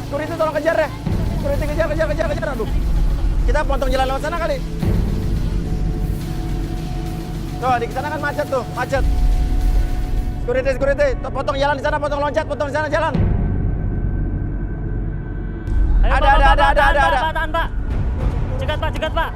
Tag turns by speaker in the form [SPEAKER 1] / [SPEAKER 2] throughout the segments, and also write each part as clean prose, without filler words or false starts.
[SPEAKER 1] Security tolong kejar deh. Security kejar. Aduh. Kita potong jalan lewat sana kali. Tuh, di sana kan macet tuh, macet. Security. Potong jalan di sana, potong loncat, potong di sana jalan.
[SPEAKER 2] Ayo,
[SPEAKER 1] Ada.
[SPEAKER 2] Pak, tahan, Pak. Cegat, Pak.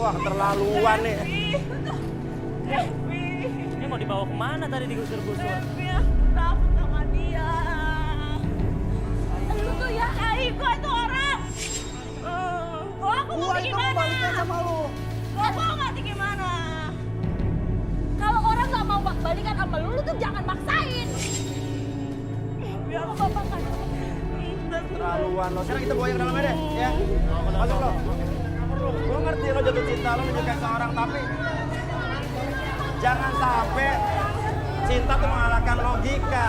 [SPEAKER 1] Wah, keterlaluan nih.
[SPEAKER 2] Ini mau dibawa kemana tadi digusur-gusur?
[SPEAKER 3] Takut sama dia. Lu tuh ya ego itu orang. Aku mau gimana?
[SPEAKER 4] Sama lu.
[SPEAKER 3] Aku ngerti gimana? Kalau orang nggak mau balikan sama lu tuh jangan maksain. Biar bapak kan.
[SPEAKER 1] Keterlaluan lo. Sekarang kita bawa yang dalamnya deh, ya. Masuk lo. Gue ngerti lo jatuh cinta, lo menyukai seorang, tapi jangan sampai cinta tuh mengalahkan logika.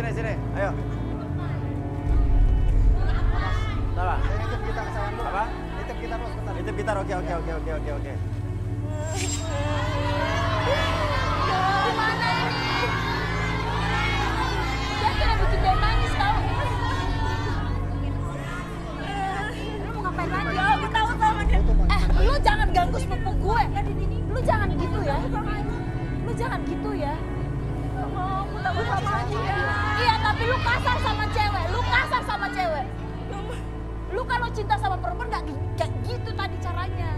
[SPEAKER 1] Sini, ayo. Apa?
[SPEAKER 4] Nitip gitar sayang lu.
[SPEAKER 1] Apa?
[SPEAKER 4] Nitip gitar lu sebentar.
[SPEAKER 1] Nitip gitar, oke.
[SPEAKER 3] Gimana ini? Dia sudah bikin dia nangis tau. Lu mau ngapain lagi? Aku tahu sama dia. Lu jangan ganggu sepupu gue. Lu jangan gitu ya. Lu jangan gitu ya. Aku takut sama dia. Iya, tapi lu kasar sama cewek. Lu kalau cinta sama perempuan gak gitu tadi caranya.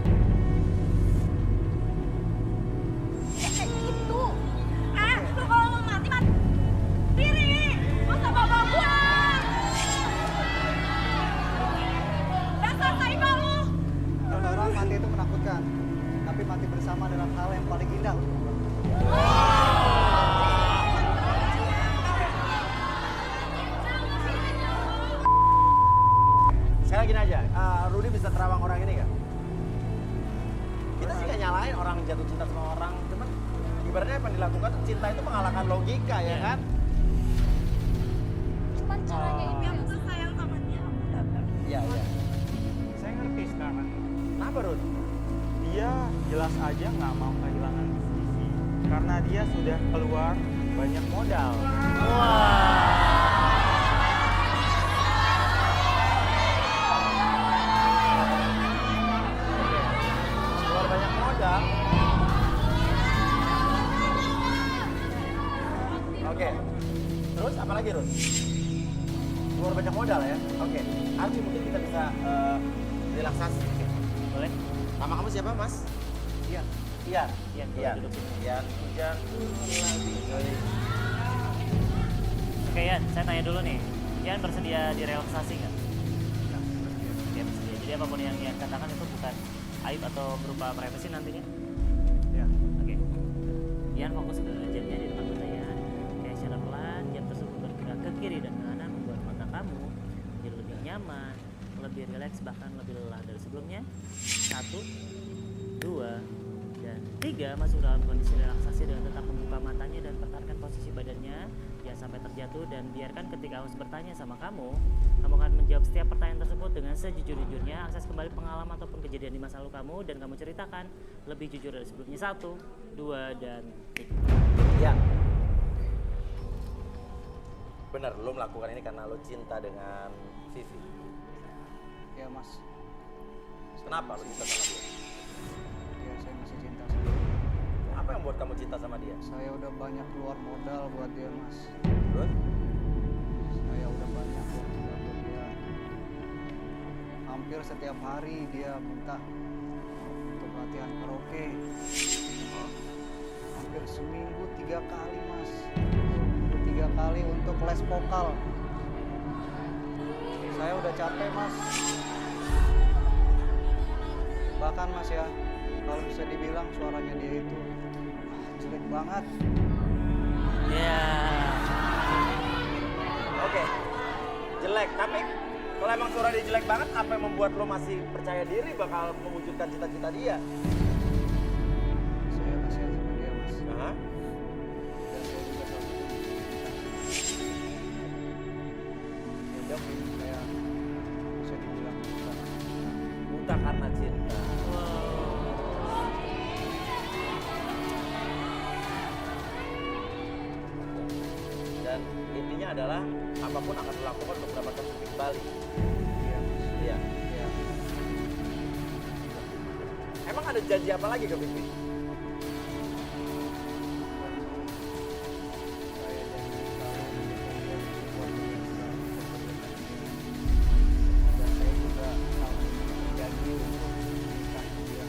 [SPEAKER 3] Kayak gitu. Lu kalau mau mati diri. Masa bapak gua. Dasar saiko lu.
[SPEAKER 4] Orang mati itu menakutkan, tapi mati bersama adalah hal yang paling indah untuk orang.
[SPEAKER 1] Sekarang gini aja, Rudy bisa terawang orang ini nggak? Kita sih nggak nyalain orang jatuh cinta sama orang, cuman ibaratnya apa yang dilakukan tuh cinta itu mengalahkan logika, ya kan?
[SPEAKER 3] Cuman caranya ini yang tuh sayang sama dia.
[SPEAKER 1] Iya.
[SPEAKER 5] Saya ngerti sekarang.
[SPEAKER 1] Kenapa, Rud?
[SPEAKER 5] Dia jelas aja nggak mau kehilangan Sisi karena dia sudah keluar banyak modal.
[SPEAKER 1] Keluar banyak modal. Oke. Terus apa lagi, Rud? Keluar banyak modal ya? Oke. Arti mungkin kita bisa relaksasi.
[SPEAKER 2] Boleh?
[SPEAKER 1] Nama kamu siapa, Mas?
[SPEAKER 5] Iya.
[SPEAKER 1] Ian.
[SPEAKER 2] Ian, duduk sini.
[SPEAKER 1] Ian, hujan lagi.
[SPEAKER 2] Oke, Ian, saya tanya dulu nih. Ian bersedia direlaksasi nggak? Dia bersedia. Jadi apapun yang Ian katakan itu bukan aib atau berupa privasi nantinya?
[SPEAKER 5] Ya.
[SPEAKER 2] Oke. Ian fokus ke jamnya di depan mata Ian. Kayak secara pelan, jam tersebut bergerak ke kiri dan kanan membuat mata kamu jadi lebih nyaman, lebih rileks, bahkan lebih lelah dari sebelumnya. 1, 2, dan Dan 3, masuk dalam kondisi relaksasi dengan tetap membuka matanya dan pertahankan posisi badannya. Jangan sampai terjatuh dan biarkan ketika host bertanya sama kamu akan menjawab setiap pertanyaan tersebut dengan sejujur-jujurnya. Akses kembali pengalaman ataupun kejadian di masa lalu kamu dan kamu ceritakan lebih jujur dari sebelumnya. 1, 2, dan 3.
[SPEAKER 1] Ya. Benar, lo melakukan ini karena lo cinta dengan Vivi.
[SPEAKER 4] Ya mas,
[SPEAKER 1] Kenapa lo cinta sama dia?
[SPEAKER 4] ya saya masih cinta sama dia.
[SPEAKER 1] Apa yang buat kamu cinta sama dia?
[SPEAKER 4] Saya udah banyak keluar modal buat dia mas.
[SPEAKER 1] Terus?
[SPEAKER 4] Saya udah banyak keluar modal buat dia. Hampir setiap hari dia minta untuk latihan karaoke. Hampir seminggu 3 kali mas. 3 kali untuk les vokal. Saya udah capek mas. Bahkan mas ya, kalau bisa dibilang suaranya dia itu jelek banget.
[SPEAKER 2] Ya.
[SPEAKER 1] Oke. Jelek, tapi kalau emang suara dia jelek banget, apa yang membuat lo masih percaya diri bakal mewujudkan cita-cita dia?
[SPEAKER 4] Saya kasihan sama dia mas.
[SPEAKER 1] Hah?
[SPEAKER 4] Dan saya juga salah satu ya udah saya bisa dibilang bukan.
[SPEAKER 1] Buta karena cinta. Dan intinya adalah apapun akan dilakukan untuk mendapatkan Vivi kembali.
[SPEAKER 4] Iya mas.
[SPEAKER 1] Iya.
[SPEAKER 4] Iya.
[SPEAKER 1] Emang ada janji apa lagi ke Vivi?
[SPEAKER 4] Saya janji kalau untuk support dia segala dan saya juga janji untuk menikah dia.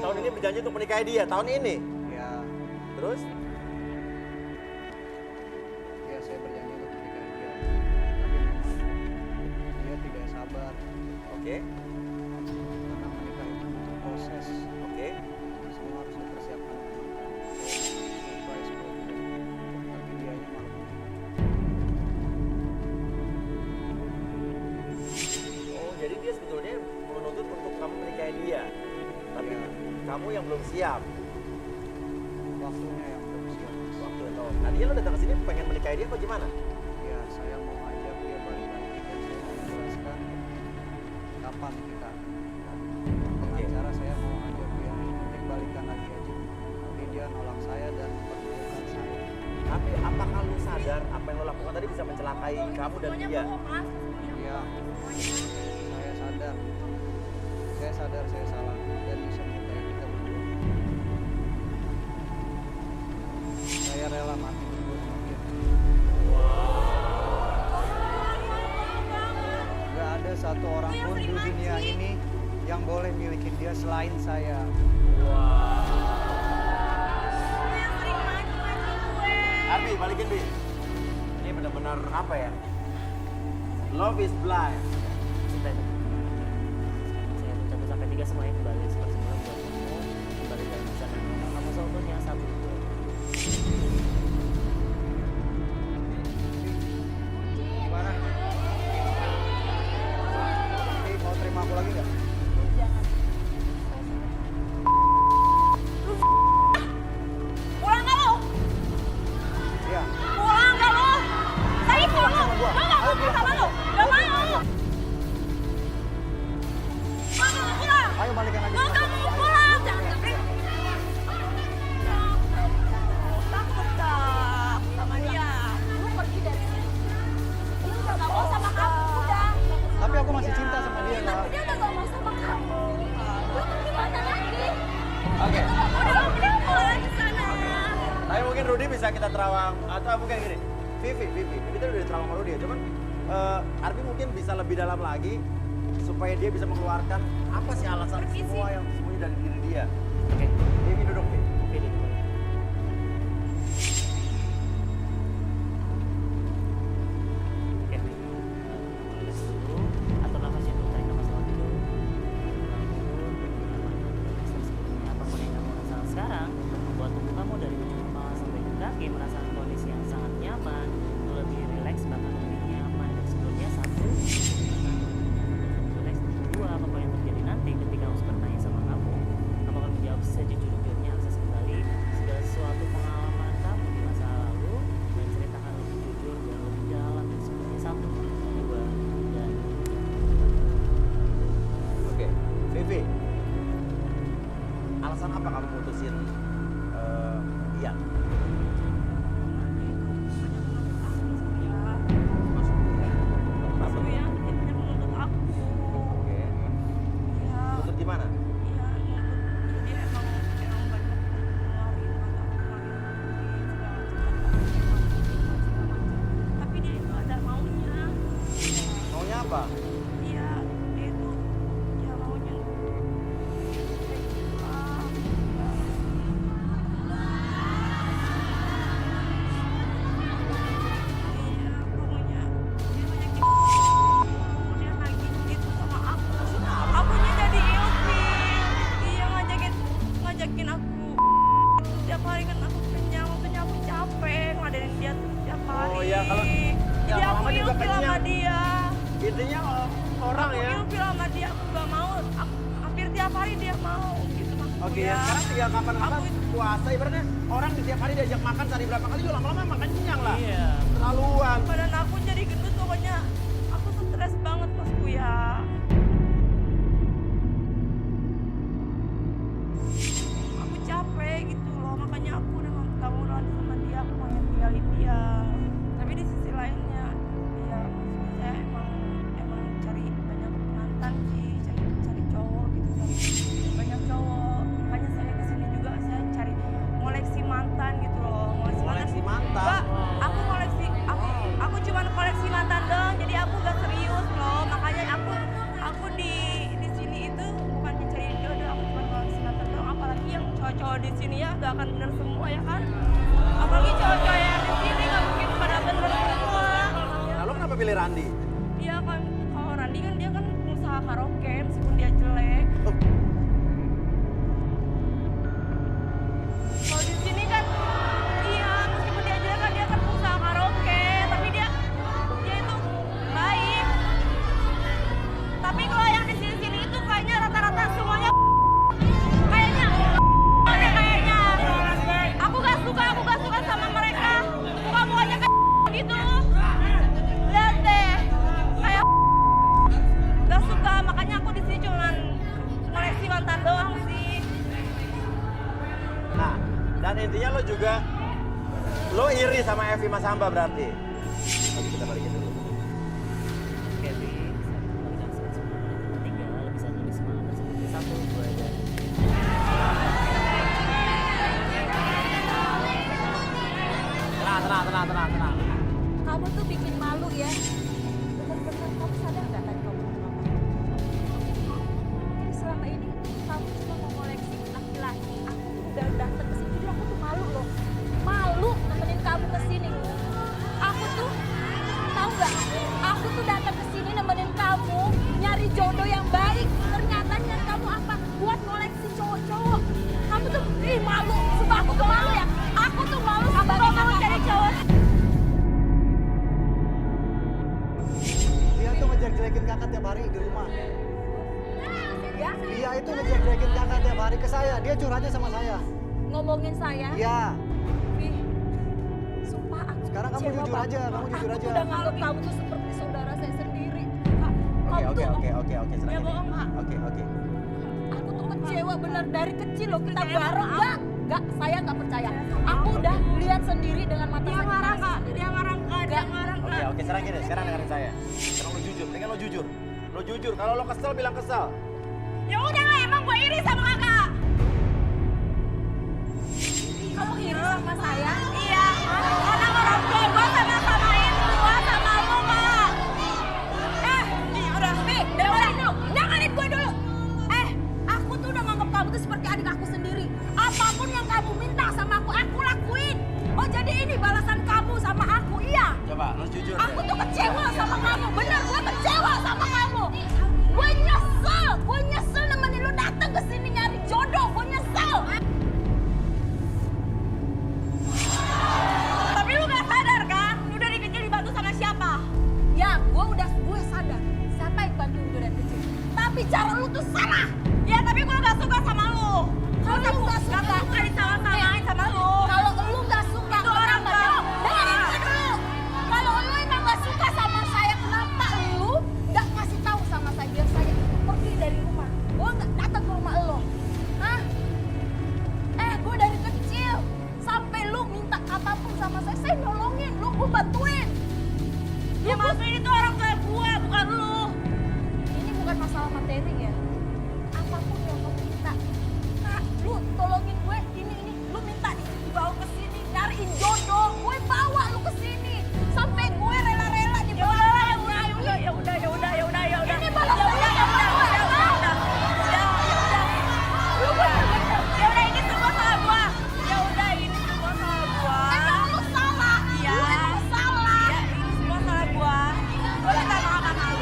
[SPEAKER 1] Tahun ini berjanji untuk menikahi dia, tahun ini.
[SPEAKER 4] Ya,
[SPEAKER 1] Terus?
[SPEAKER 4] ya saya berjanji untuk menikahi dia. Tapi memang dia tidak sabar
[SPEAKER 1] Oke,
[SPEAKER 4] karena menikah itu butuh proses.
[SPEAKER 1] oke.
[SPEAKER 4] Semua harus dipersiapkan dengan matang. Surprise buat dia. Tapi dianya malah
[SPEAKER 1] Oh, jadi dia sebetulnya menuntut untuk kamu menikahi dia. Tapi
[SPEAKER 4] Iya.
[SPEAKER 1] kamu yang belum siap.
[SPEAKER 4] waktunya yang belum siap.
[SPEAKER 1] Waktu itu. Nah, dia lo datang ke sini pengen menikahi dia apa gimana?
[SPEAKER 4] Ya, saya mau ajak dia balik lagi dan saya mau menjelaskan kapan kita dengan
[SPEAKER 1] Oke.
[SPEAKER 4] cara saya mau ajak dia untuk balikan lagi aja. Tapi dia nolak saya dan mempermalukan saya.
[SPEAKER 1] Tapi apakah lu sadar apa yang lo lakukan tadi bisa mencelakai kamu dan dia?
[SPEAKER 4] Ya, saya sadar. Saya sadar saya salah dan bisa melukai kita berdua. Saya rela mati berdua sama dia. Gak ada satu orang pun di dunia ini yang boleh milikin dia selain saya.
[SPEAKER 1] Arbi, balikin Bi. Ini benar-benar apa ya? Love is blind.
[SPEAKER 2] Cinta itu. Saya ucap sampai 3 semuanya kembali seperti semula buat kamu. Kembali dalam sana. Kamu seutuhnya 1, 2.
[SPEAKER 4] Gimana? Ini mau terima aku lagi nggak?
[SPEAKER 3] Pulang nggak lo?
[SPEAKER 4] Iya.
[SPEAKER 3] Pulang nggak lo? Tadi pulang lo?
[SPEAKER 4] sama gua.
[SPEAKER 3] Lo nggak mau pulang sama lo? Nggak mau. Lo nggak mau pulang?
[SPEAKER 4] Ayo balikan lagi.
[SPEAKER 3] Lo nggak mau pulang? Jangan ngebring. Takut tak sama dia. Lu pergi dari sini. Lu udah nggak mau sama kamu, udah.
[SPEAKER 4] Tapi aku masih cinta sama dia,
[SPEAKER 3] Tapi
[SPEAKER 4] Kak.
[SPEAKER 3] dia udah nggak mau sama kamu. Lu mau gimana lagi?
[SPEAKER 1] Oke.
[SPEAKER 3] Udah mending pulang ke sana.
[SPEAKER 1] Tapi mungkin Rudy bisa kita terawang atau mungkin gini. Vivi itu udah terawang sama Rudy ya. Cuman Arbi mungkin bisa lebih dalam lagi supaya dia bisa mengeluarkan apa sih alasan
[SPEAKER 3] Permisi.
[SPEAKER 1] semua yang sembunyi dari diri dia.
[SPEAKER 2] Oke.
[SPEAKER 1] Vivi duduk Vivi.
[SPEAKER 2] Oke, deh. Oke, Wi. Relax dulu. Atur nafasnya dulu, tarik nafas lewat dulu. Apapun yang kamu rasakan sekarang, membuat tubuh kamu dari ujung kepala sampai ke kaki merasakan kondisi yang sangat nyaman, lebih rileks, bahkan lebih nyaman dari sebelumnya. 1, relax. 2,
[SPEAKER 1] juga
[SPEAKER 3] ilfil sama
[SPEAKER 1] kenyang.
[SPEAKER 3] dia.
[SPEAKER 1] Intinya orang
[SPEAKER 3] Aku
[SPEAKER 1] ya.
[SPEAKER 3] ilfil sama dia, aku gak mau. Hampir tiap hari dia mau gitu maksudku
[SPEAKER 1] Oke ya, sekarang tinggal kapan-kapan puasa ibaratnya orang di tiap hari diajak makan sehari berapa kali juga lama-lama makan kenyang lah.
[SPEAKER 2] Iya.
[SPEAKER 1] Terlaluan.
[SPEAKER 3] Badan aku jadi gendut pokoknya. Aku stres banget bosku ya. Aku capek gitu loh, makanya aku udah gak mau lagi sama dia, aku mau tinggalin dia. Tapi di sisi lainnya, ya maksudnya saya emang cari banyak mantan sih, cari cowok gitu, cari banyak cowok. Makanya saya kesini juga saya cari koleksi mantan gitu loh,
[SPEAKER 1] Koleksi mantan?
[SPEAKER 3] Enggak, aku koleksi, aku cuma koleksi mantan doang, jadi aku gak serius loh. Makanya aku di sini itu bukan mencari jodoh, aku cuma koleksi mantan doang. Apalagi yang cowok-cowok di sini ya gak akan bener semua ya kan. Apalagi cowok-cowok yang di sini gak mungkin pada bener semua.
[SPEAKER 1] Nah, lo kenapa pilih Randi?
[SPEAKER 3] Dia kan, kalau Randi kan dia kan pengusaha karaoke meskipun dia jelek. Kalau di sini kan, iya meskipun dia jelek kan dia kan pengusaha karaoke, tapi dia itu baik. Tapi kalau yang di sini itu kayaknya rata-rata semuanya kayaknya. Aku gak suka sama mereka. Muka-mukanya kayak gitu. Lihat deh, kayak gak suka. Makanya aku di sini cuman koleksi mantan doang sih.
[SPEAKER 1] Nah, dan intinya lo juga lo iri sama Evi Mas Hamba berarti. Oke, kita balikin dulu.
[SPEAKER 2] Kevin, berikan semangat ketiga, lebih satu lebih semangat seperti 1, 2, dan
[SPEAKER 1] Tenang.
[SPEAKER 3] Kamu tuh bikin malu ya. Bener-bener kamu sadar gak tadi kamu ngomong apa? Jadi selama ini kamu cuma mau koleksi laki-laki. Aku tuh udah datang ke sini, jadi aku tuh malu loh. Malu nemenin kamu ke sini. Aku tuh tahu nggak? Aku tuh datang ke sini nemenin kamu nyari jodoh yang baik. Ternyata niat kamu apa? Buat koleksi cowok-cowok. Kamu tuh malu. Sumpah aku tuh malu ya. Aku tuh malu sebagai kakak cari cowok.
[SPEAKER 4] Dia tuh ngejelek-jelekin kakak tiap hari di rumah.
[SPEAKER 3] Ya,
[SPEAKER 4] Dia itu ngejelek-jelekin kakak tiap hari ke saya. Dia curhatnya sama saya.
[SPEAKER 3] ngomongin saya.
[SPEAKER 4] Iya.
[SPEAKER 3] Ih, sumpah aku
[SPEAKER 4] Sekarang kamu
[SPEAKER 3] kecewa
[SPEAKER 4] jujur
[SPEAKER 3] banget.
[SPEAKER 4] aja, kamu jujur
[SPEAKER 3] Aku
[SPEAKER 4] aja.
[SPEAKER 3] tuh udah nganggap kamu tuh seperti saudara saya sendiri. Kak, kamu
[SPEAKER 1] Oke,
[SPEAKER 3] tuh,
[SPEAKER 1] serang
[SPEAKER 3] Ya,
[SPEAKER 1] ini.
[SPEAKER 3] bohong, Kak.
[SPEAKER 1] Oke.
[SPEAKER 3] aku tuh kecewa bener dari kecil loh kita bareng. Enggak, saya nggak percaya. Aku udah lihat sendiri dengan mata saya. Dia marah, Kak. Dia marah, Kak. Dia marah,
[SPEAKER 1] Oke, sekarang gini, sekarang dengerin saya. Sekarang lo jujur, mendingan lo jujur. Lo jujur, kalau lo kesel bilang kesel.
[SPEAKER 3] Ya udah lah, emang gue iri sama kakak. Kamu iri sama saya? Iya. Karena orang tua gue sama-samain gue sama lu, Kak. Udah, dengerin dulu. Dengerin gue dulu. Aku tuh udah nganggap kamu tuh seperti adik aku sendiri. Apapun yang kamu minta sama aku lakuin. Oh, jadi ini balasan kamu sama aku, iya?
[SPEAKER 1] Coba, lo jujur
[SPEAKER 3] Aku
[SPEAKER 1] deh.
[SPEAKER 3] tuh kecewa sama kamu, bener gue kecewa sama kamu. Gue nyesel nemenin lu datang ke sini nyari jodoh, gue nyesel. Tapi lu gak sadar kan, lu dari kecil dibantu sama siapa? Ya, gue sadar siapa yang bantu lu dari kecil. Tapi cara lu tuh salah. Ya, tapi gue gak suka sama lu. Kalau lu gak suka disama-samain sama lu. Kalau lu gak suka, itu orang baru. Dengerin gue dulu. Kalau lu emang gak suka sama saya, kenapa lu gak ngasih tahu sama saya biar saya pergi dari rumah? Gue gak datang ke rumah lu. Hah? Gue dari kecil sampai lu minta apapun sama saya nolongin, lu gue bantuin. Ya maksudnya itu orang tua gue, bukan lu. Ini bukan masalah materi ya. Apapun yang kamu minta, Kak, lu tolongin gue ini, lu minta dibawa ke sini, nyariin jodoh, gue bawa lu ke sini, sampai gue rela-rela dibawa. Ya udah. Ini balasan Ya udah, ini semua salah gua. Emang lu salah. Iya. Emang salah. Ya, ini semua salah gua. Gua minta maaf sama lu.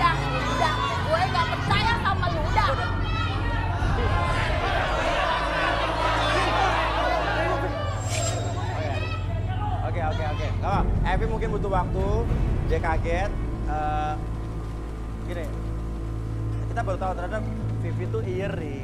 [SPEAKER 3] Udah. Gue gak percaya sama lu. Udah.
[SPEAKER 1] Oke. Gak apa, Evi mungkin butuh waktu. dia kaget. Gini, kita baru tahu ternyata Vivi itu iri.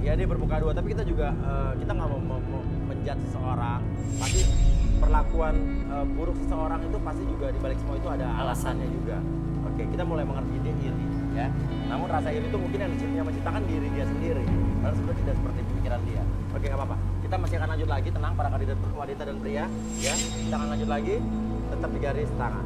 [SPEAKER 1] Ya dia bermuka dua, tapi kita juga kita nggak mau menjudge seseorang. Pasti perlakuan buruk seseorang itu pasti juga di balik semua itu ada alasannya juga. Oke, kita mulai mengerti dia iri, ya. Namun rasa iri itu mungkin yang menciptakan diri dia sendiri. Padahal sebenarnya tidak seperti pemikiran dia. Oke, nggak apa-apa. Kita masih akan lanjut lagi, tenang para kandidat wanita dan pria, ya. Kita akan lanjut lagi, tetap di garis tangan.